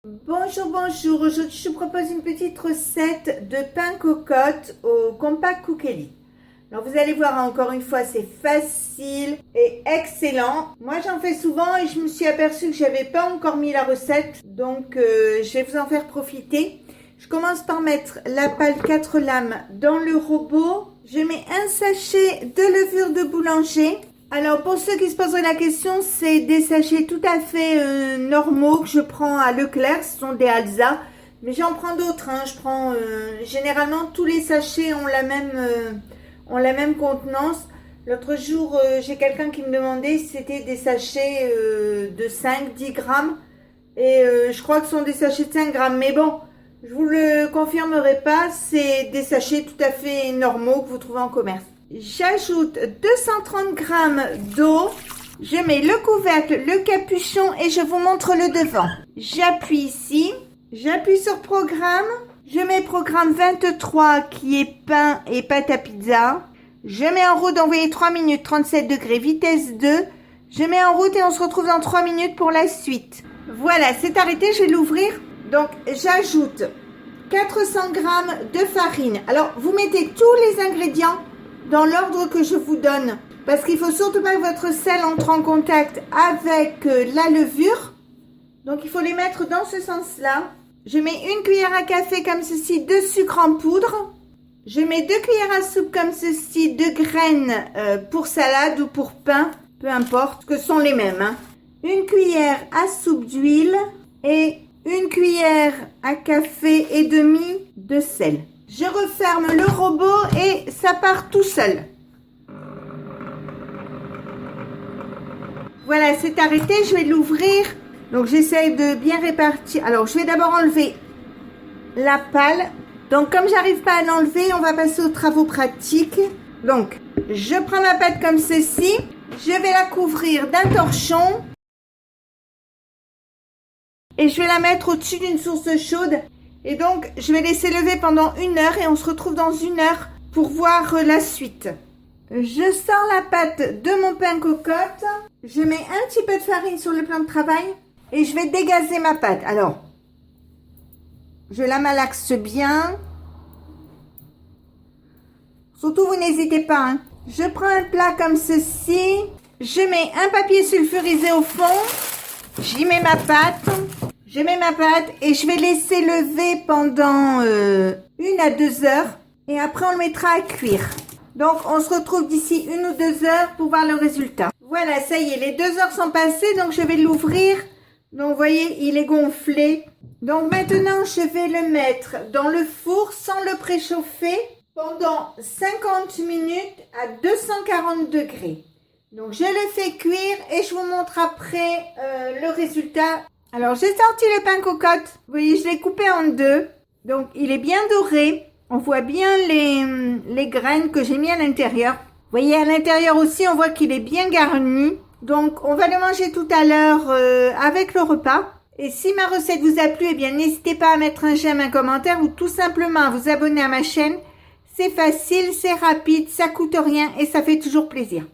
Bonjour, bonjour. Aujourd'hui, je vous propose une petite recette de pain cocotte au Compact Cookery. Alors, vous allez voir, encore une fois, c'est facile et excellent. Moi, j'en fais souvent et je me suis aperçue que j'avais pas encore mis la recette. Donc, je vais vous en faire profiter. Je commence par mettre la pâte 4 lames dans le robot. Je mets un sachet de levure de boulanger. Alors, pour ceux qui se poseraient la question, c'est des sachets tout à fait normaux que je prends à Leclerc. Ce sont des Alsa. Mais j'en prends d'autres. Je prends généralement tous les sachets ont la même contenance. L'autre jour, j'ai quelqu'un qui me demandait si c'était des sachets de 5-10 grammes. Et je crois que ce sont des sachets de 5 grammes. Mais bon, je vous le confirmerai pas. C'est des sachets tout à fait normaux que vous trouvez en commerce. J'ajoute 230 g d'eau. Je mets le couvercle, le capuchon et je vous montre le devant. J'appuie ici. J'appuie sur programme. Je mets programme 23 qui est pain et pâte à pizza. Je mets en route d'envoyer 3 minutes 37 degrés vitesse 2. Je mets en route et on se retrouve dans 3 minutes pour la suite. Voilà, c'est arrêté, je vais l'ouvrir. Donc j'ajoute 400 g de farine. Alors vous mettez tous les ingrédients dans l'ordre que je vous donne, parce qu'il faut surtout pas que votre sel entre en contact avec la levure. Donc il faut les mettre dans ce sens-là. Je mets une cuillère à café comme ceci de sucre en poudre. Je mets 2 cuillères à soupe comme ceci de graines pour salade ou pour pain, peu importe, que sont les mêmes. Une cuillère à soupe d'huile et une cuillère à café et demi de sel. Je referme le robot et ça part tout seul. Voilà, c'est arrêté. Je vais l'ouvrir. Donc, j'essaie de bien répartir. Alors, je vais d'abord enlever la pâle. Donc, comme j'arrive pas à l'enlever, on va passer aux travaux pratiques. Donc, je prends ma pâte comme ceci. Je vais la couvrir d'un torchon. Et je vais la mettre au-dessus d'une source chaude. Et donc, je vais laisser lever pendant 1 heure et on se retrouve dans 1 heure pour voir la suite. Je sors la pâte de mon pain cocotte. Je mets un petit peu de farine sur le plan de travail et je vais dégazer ma pâte. Alors, je la malaxe bien. Surtout, vous n'hésitez pas. Je prends un plat comme ceci. Je mets un papier sulfurisé au fond. J'y mets ma pâte. Je mets ma pâte et je vais laisser lever pendant 1 à 2 heures. Et après, on le mettra à cuire. Donc, on se retrouve d'ici 1 ou 2 heures pour voir le résultat. Voilà, ça y est, les 2 heures sont passées. Donc, je vais l'ouvrir. Donc, vous voyez, il est gonflé. Donc, maintenant, je vais le mettre dans le four sans le préchauffer pendant 50 minutes à 240 degrés. Donc, je le fais cuire et je vous montre après le résultat. Alors, j'ai sorti le pain cocotte. Vous voyez, je l'ai coupé en 2. Donc, il est bien doré. On voit bien les graines que j'ai mis à l'intérieur. Vous voyez, à l'intérieur aussi, on voit qu'il est bien garni. Donc, on va le manger tout à l'heure avec le repas. Et si ma recette vous a plu, eh bien, n'hésitez pas à mettre un j'aime, un commentaire ou tout simplement à vous abonner à ma chaîne. C'est facile, c'est rapide, ça coûte rien et ça fait toujours plaisir.